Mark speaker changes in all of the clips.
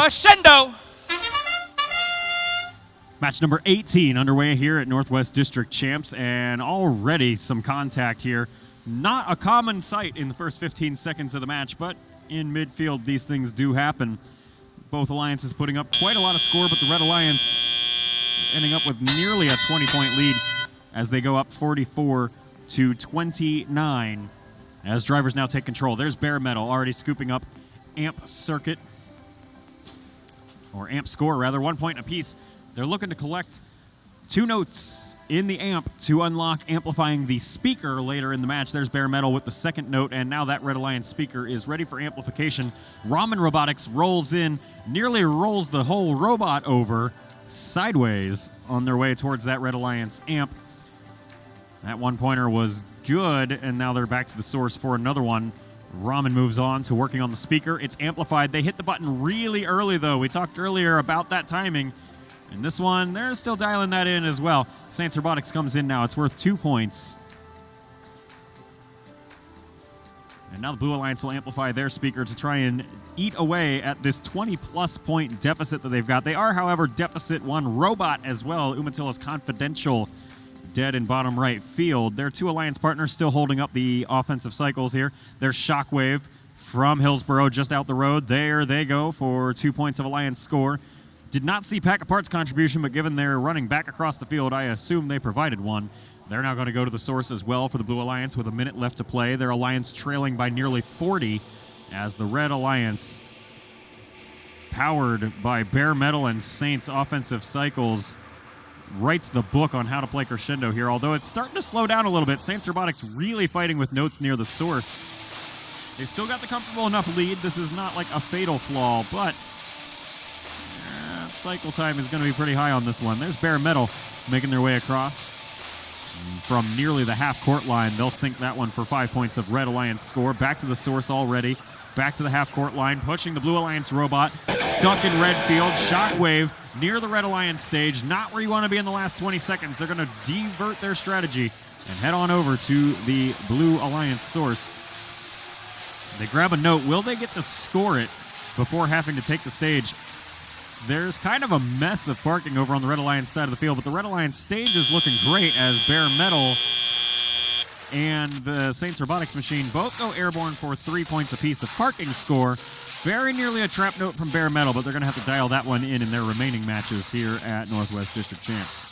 Speaker 1: crescendo.
Speaker 2: Match number 18 underway here at Northwest District Champs, and already some contact here. Not a common sight in the first 15 seconds of the match, but in midfield these things do happen. Both alliances putting up quite a lot of score, but the Red Alliance ending up with nearly a 20-point lead as they go up 44-29. As drivers now take control. There's Bare Metal already scooping up Amp Circuit, or Amp Score rather, 1 point apiece. They're looking to collect 2 notes in the amp to unlock amplifying the speaker later in the match. There's Bare Metal with the second note, and now that Red Alliance speaker is ready for amplification. Ramen Robotics rolls in, nearly rolls the whole robot over sideways on their way towards that Red Alliance amp. That 1-pointer was good, and now they're back to the source for another one. Ramen moves on to working on the speaker. It's amplified. They hit the button really early, though. We talked earlier about that timing. And this one, they're still dialing that in as well. Saints Robotics comes in now. It's worth 2 points. And now the Blue Alliance will amplify their speaker to try and eat away at this 20-plus point deficit that they've got. They are, however, deficit 1 robot as well. Umatillo's Confidential dead in bottom right field. Their 2 Alliance partners still holding up the offensive cycles here. There's Shockwave from Hillsboro just out the road. There they go for 2 points of Alliance score. Did not see Pack of Parts contribution, but given they're running back across the field, I assume they provided one. They're now going to go to the source as well for the Blue Alliance with a minute left to play. Their Alliance trailing by nearly 40 as the Red Alliance, powered by Bare Metal and Saints offensive cycles, writes the book on how to play crescendo here, although it's starting to slow down a little bit. Saints Robotics really fighting with notes near the source. They've still got the comfortable enough lead. This is not like a fatal flaw, but cycle time is going to be pretty high on this one. There's Bare Metal making their way across from nearly the half-court line. They'll sink that one for 5 points of Red Alliance score. Back to the source already. Back to the half-court line, pushing the Blue Alliance robot. Stuck in red field. Shockwave near the Red Alliance stage. Not where you want to be in the last 20 seconds. They're going to divert their strategy and head on over to the Blue Alliance source. They grab a note. Will they get to score it before having to take the stage? There's kind of a mess of parking over on the Red Alliance side of the field, but the Red Alliance stage is looking great as Bare Metal and the Saints Robotics machine both go airborne for 3 points apiece of parking score. Very nearly a trap note from Bare Metal, but they're going to have to dial that one in their remaining matches here at Northwest District Champs.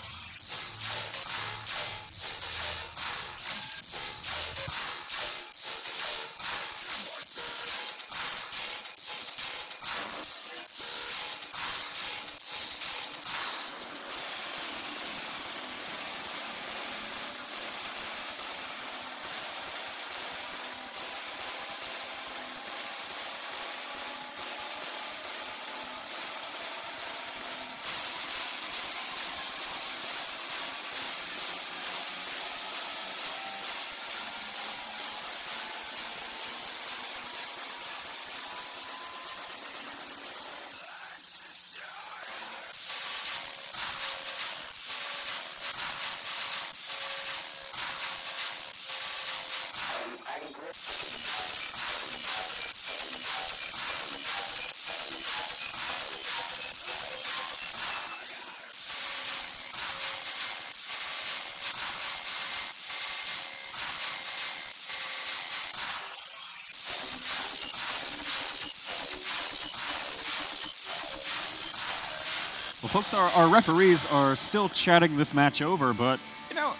Speaker 3: Well, folks, our referees are still chatting this match over, but, you know,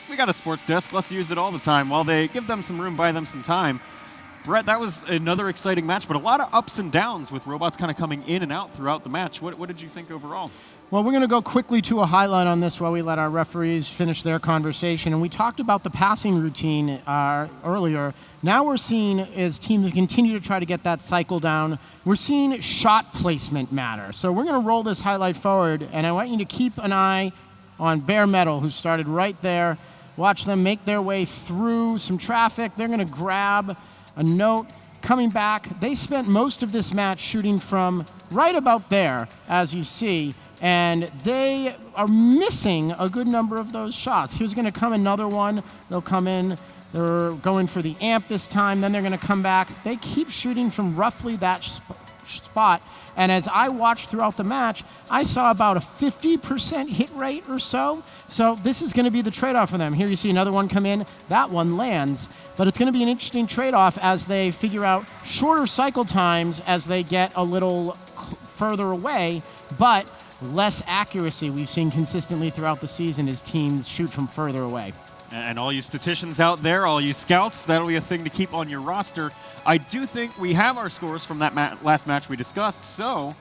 Speaker 3: we got a sports desk. Let's use it all the time. While they give them some room, buy them some time. Brett, that was another exciting match, but a lot of ups and downs with robots kind of coming in and out throughout the match. What did you think overall?
Speaker 4: Well, we're going to go quickly to a highlight on this while we let our referees finish their conversation. And we talked about the passing routine earlier. Now we're seeing, as teams continue to try to get that cycle down, we're seeing shot placement matter. So we're going to roll this highlight forward, and I want you to keep an eye on Bare Metal, who started right there. Watch them make their way through some traffic. They're going to grab a note. Coming back, they spent most of this match shooting from right about there, as you see. And they are missing a good number of those shots. Here's going to come another one. They'll come in. They're going for the amp this time. Then they're going to come back. They keep shooting from roughly that spot. And as I watched throughout the match, I saw about a 50% hit rate or so. So this is going to be the trade-off for them. Here you see another one come in. That one lands. But it's going to be an interesting trade-off as they figure out shorter cycle times as they get a little further away, but less accuracy we've seen consistently throughout the season as teams shoot from further away.
Speaker 3: And all you statisticians out there, all you scouts, that'll be a thing to keep on your roster. I do think we have our scores from that last match we discussed, so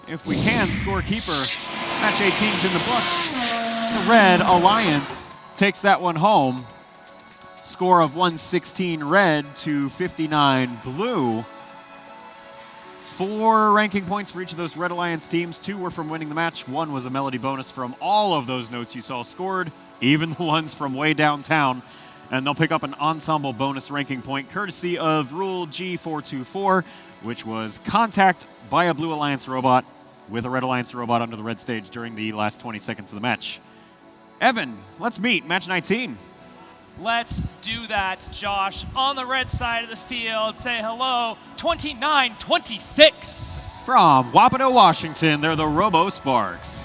Speaker 3: if we can, scorekeeper, match 18's in the books. The Red Alliance takes that one home. Score of 116 Red to 59 Blue. 4 ranking points for each of those Red Alliance teams. 2 were from winning the match. 1 was a melody bonus from all of those notes you saw scored, even the ones from way downtown. And they'll pick up an ensemble bonus ranking point courtesy of Rule G424, which was contact by a Blue Alliance robot with a Red Alliance robot under the red stage during the last 20 seconds of the match. Evan, let's meet match 19.
Speaker 1: Let's do that, Josh. On the red side of the field, say hello, 29-26.
Speaker 3: From Wapato, Washington, they're the Robo Sparks.